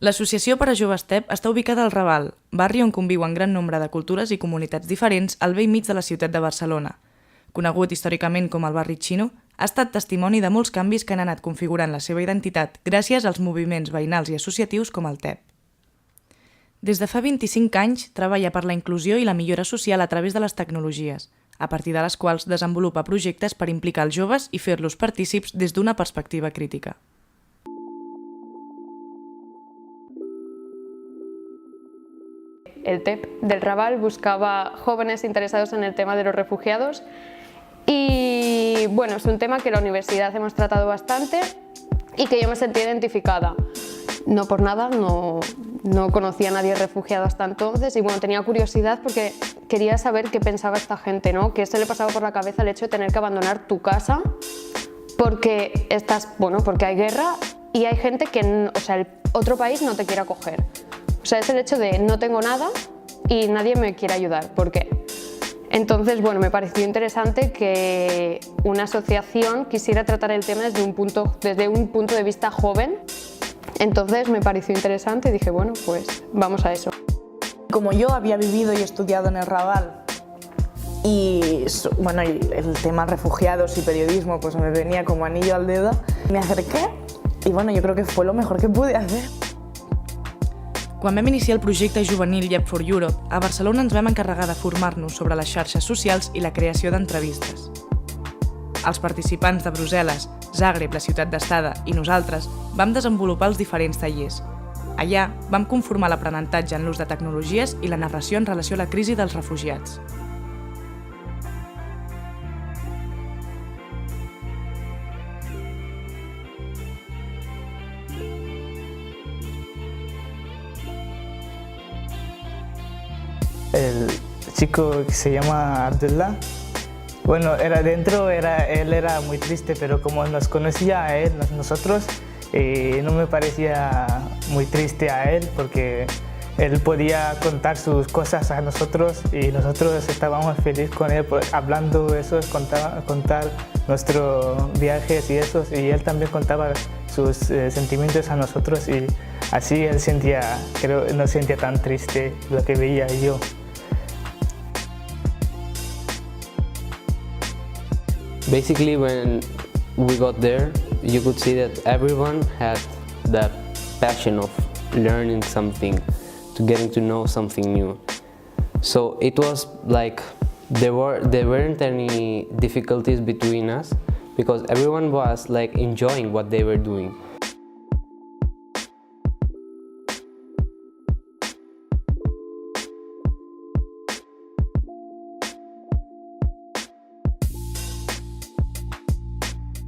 L'Associació per a Joves TEP està ubicada al Raval, barri on conviuen gran nombre de cultures i comunitats diferents al vell mig de la ciutat de Barcelona. Conegut històricament com el barri xino, ha estat testimoni de molts canvis que han anat configurant la seva identitat gràcies als moviments veïnals i associatius com el TEP. Des de fa 25 anys treballa per la inclusió i la millora social a través de les tecnologies, a partir de les quals desenvolupa projectes per implicar els joves i fer-los partícips des d'una perspectiva crítica. El TEP del Raval buscaba jóvenes interesados en el tema de los refugiados y bueno, es un tema que en la universidad hemos tratado bastante y que yo me sentí identificada. No por nada, no conocía a nadie refugiado hasta entonces y bueno, tenía curiosidad porque quería saber qué pensaba esta gente, ¿no? Que se le pasaba por la cabeza el hecho de tener que abandonar tu casa porque porque hay guerra y hay gente que, el otro país no te quiere acoger. O sea, es el hecho de no tengo nada y nadie me quiere ayudar. ¿Por qué? Entonces, bueno, me pareció interesante que una asociación quisiera tratar el tema desde un punto de vista joven. Entonces me pareció interesante y dije, bueno, pues vamos a eso. Como yo había vivido y estudiado en el Raval y bueno, el tema refugiados y periodismo pues me venía como anillo al dedo, me acerqué y bueno, yo creo que fue lo mejor que pude hacer. Quan vam iniciar el projecte juvenil Yep for Europe, a Barcelona ens vam encarregar de formar-nos sobre les xarxes socials i la creació d'entrevistes. Els participants de Brussel·les, Zagreb, la ciutat d'estada, i nosaltres vam desenvolupar els diferents tallers. Allà vam conformar l'aprenentatge en l'ús de tecnologies i la narració en relació a la crisi dels refugiats. El chico que se llama Abdullah, bueno, él era muy triste, pero como nos conocía a él, nosotros, no me parecía muy triste a él porque él podía contar sus cosas a nosotros y nosotros estábamos felices con él hablando eso, contar nuestros viajes y eso, y él también contaba sus sentimientos a nosotros y así él no sentía tan triste lo que veía yo. Basically, when we got there, you could see that everyone had that passion of learning something, to getting to know something new. So it was like there weren't any difficulties between us because everyone was like enjoying what they were doing.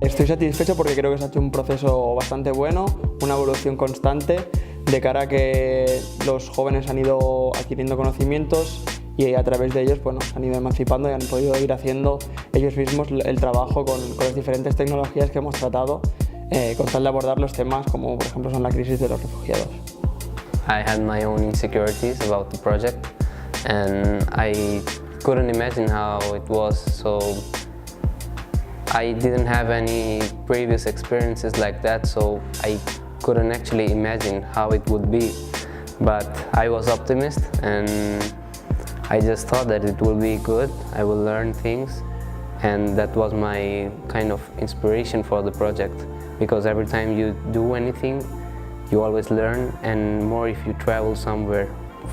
Estoy satisfecho porque creo que se ha hecho un proceso bastante bueno, una evolución constante de cara a que los jóvenes han ido adquiriendo conocimientos y a través de ellos se han ido emancipando y han podido ir haciendo ellos mismos el trabajo con las diferentes tecnologías que hemos tratado con tal de abordar los temas como por ejemplo son la crisis de los refugiados. I had my own insecurities about the project and I couldn't imagine how it was, so I didn't have any previous experiences like that, so I couldn't actually imagine how it would be. But I was optimist and I just thought that it will be good, I will learn things, and that was my kind of inspiration for the project. Because every time you do anything, you always learn, and more if you travel somewhere.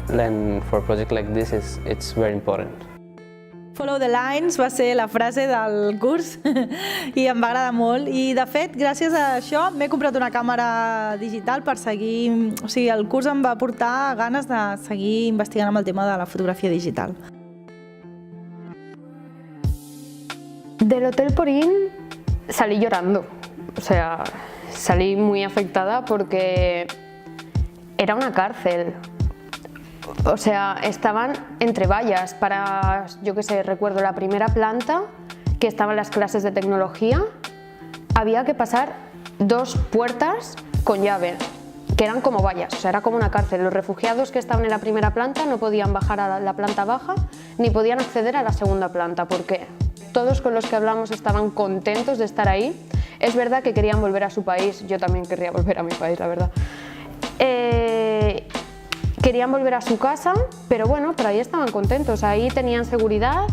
And for a project like this, it's very important. Follow the lines va ser la frase del curs i em va agradar molt i de fet gràcies a això m'he comprat una càmera digital per seguir, o sigui el curs em va portar ganes de seguir investigant amb el tema de la fotografia digital. Del Hotel Porín salí llorando, o sea, salí muy afectada porque era una cárcel. O sea, estaban entre vallas para, yo qué sé, recuerdo la primera planta que estaban las clases de tecnología, había que pasar 2 puertas con llave, que eran como vallas, o sea, era como una cárcel. Los refugiados que estaban en la primera planta no podían bajar a la planta baja ni podían acceder a la segunda planta. ¿Por qué? Todos con los que hablamos estaban contentos de estar ahí. Es verdad que querían volver a su país, yo también querría volver a mi país, la verdad. querían volver a su casa, pero bueno, por ahí estaban contentos, ahí tenían seguridad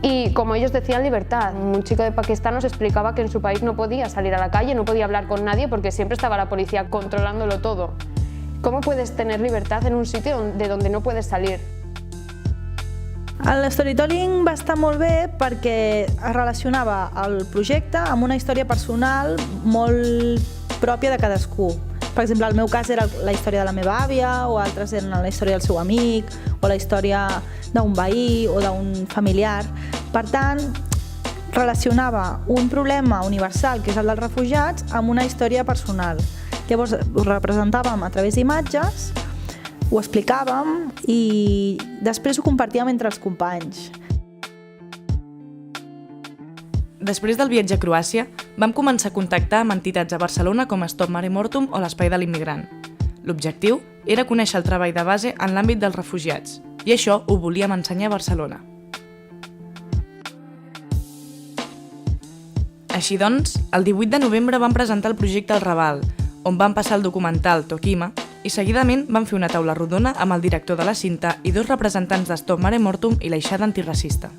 y, como ellos decían, libertad. Un chico de Pakistán nos explicaba que en su país no podía salir a la calle, no podía hablar con nadie porque siempre estaba la policía controlándolo todo. ¿Cómo puedes tener libertad en un sitio de donde no puedes salir? El storytelling va estar molt bé perquè es relacionava el projecte amb una història personal molt pròpia de cadascú. Per exemple, el meu cas era la història de la meva àvia, o altres eren la història del seu amic, o la història d'un veí o d'un familiar. Per tant, relacionava un problema universal, que és el dels refugiats, amb una història personal. Llavors ho representàvem a través d'imatges, ho explicàvem i després ho compartíem entre els companys. Després del viatge a Croàcia, vam començar a contactar amb entitats a Barcelona com Stop Mare Mortum o l'Espai de l'Immigrant. L'objectiu era conèixer el treball de base en l'àmbit dels refugiats, i això ho volíem ensenyar a Barcelona. Així doncs, el 18 de novembre vam presentar el projecte al Raval, on vam passar el documental Tokima, i seguidament vam fer una taula rodona amb el director de la cinta i 2 representants de Stop Mare Mortum i l'Eixada Antiracista.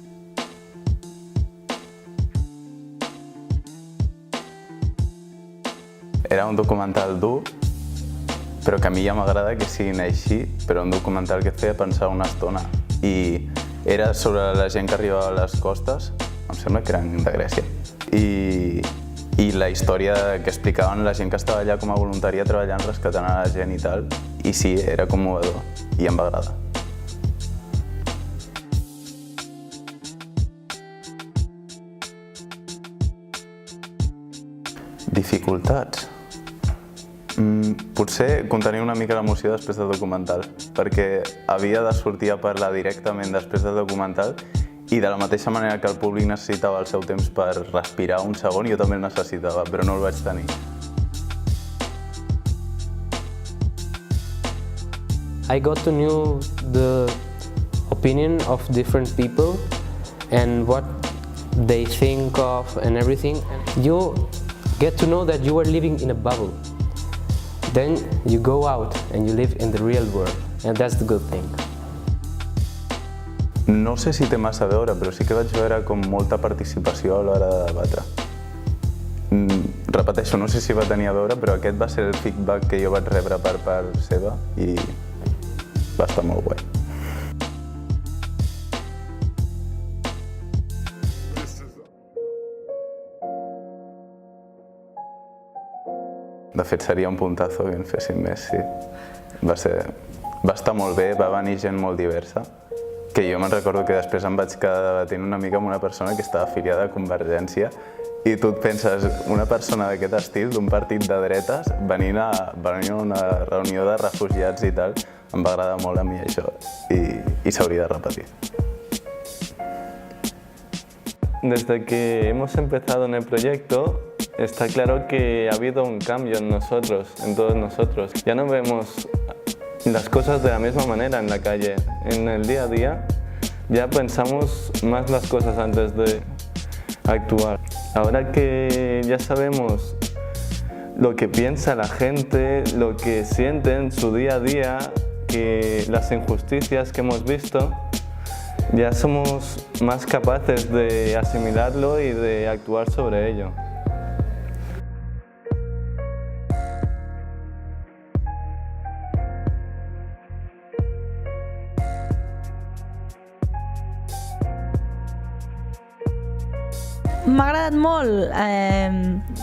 Era un documental dur, però que a mi ja m'agrada que siguin així, però un documental que et feia pensar una estona. I era sobre la gent que arribava a les costes, em sembla que eren de Grècia, i la història que explicaven la gent que estava allà com a voluntària treballant, rescatant a la gent i tal. I sí, era commovedor i em va agradar. Dificultats? Potser contenir una mica l'emoció després del documental, perquè havia de sortir a parlar directament després del documental i de la mateixa manera que el públic necessitava el seu temps per respirar un segon, jo també el necessitava, però no el vaig tenir. I got to know the opinion of different people and what they think of and everything. You get to know that you are living in a bubble. Then you go out and you live in the real world, and that's the good thing. No sé si té massa a veure, però sí que vaig veure com molta participació a l'hora de debatre. Repeteixo, no sé si va tenir a veure, però aquest va ser el feedback que jo vaig rebre per part seva i va estar molt guai. De fet, seria un puntazo que en fessin més, sí. Va estar molt bé, va venir gent molt diversa, que jo me'n recordo que després em vaig quedar debatent una mica amb una persona que estava afiliada a Convergència i tu et penses, una persona d'aquest estil, d'un partit de dretes, venint a una reunió de refugiats i tal, em va agradar molt a mi això i s'hauria de repetir. Desde que hemos empezado en el proyecto, está claro que ha habido un cambio en nosotros, en todos nosotros. Ya no vemos las cosas de la misma manera en la calle. En el día a día ya pensamos más las cosas antes de actuar. Ahora que ya sabemos lo que piensa la gente, lo que siente en su día a día, que las injusticias que hemos visto, ya somos más capaces de asimilarlo y de actuar sobre ello. M'ha agradat molt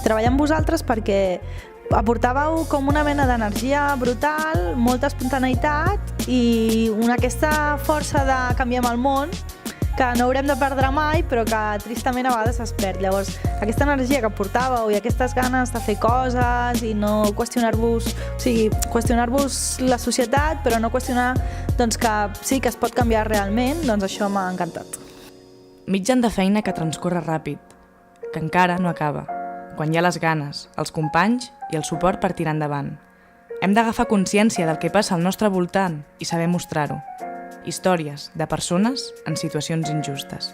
treballar amb vosaltres perquè aportàveu com una mena d'energia brutal, molta espontaneïtat i aquesta força de canviar el món que no haurem de perdre mai però que tristament a vegades es perd. Llavors, aquesta energia que portàveu i aquestes ganes de fer coses i no qüestionar-vos, o sigui, qüestionar-vos la societat però no qüestionar que sí que es pot canviar realment, doncs això m'ha encantat. Mitjan de feina que transcorre ràpid, que encara no acaba, quan hi ha les ganes, els companys i el suport per tirar endavant. Hem d'agafar consciència del que passa al nostre voltant i saber mostrar-ho. Històries de persones en situacions injustes.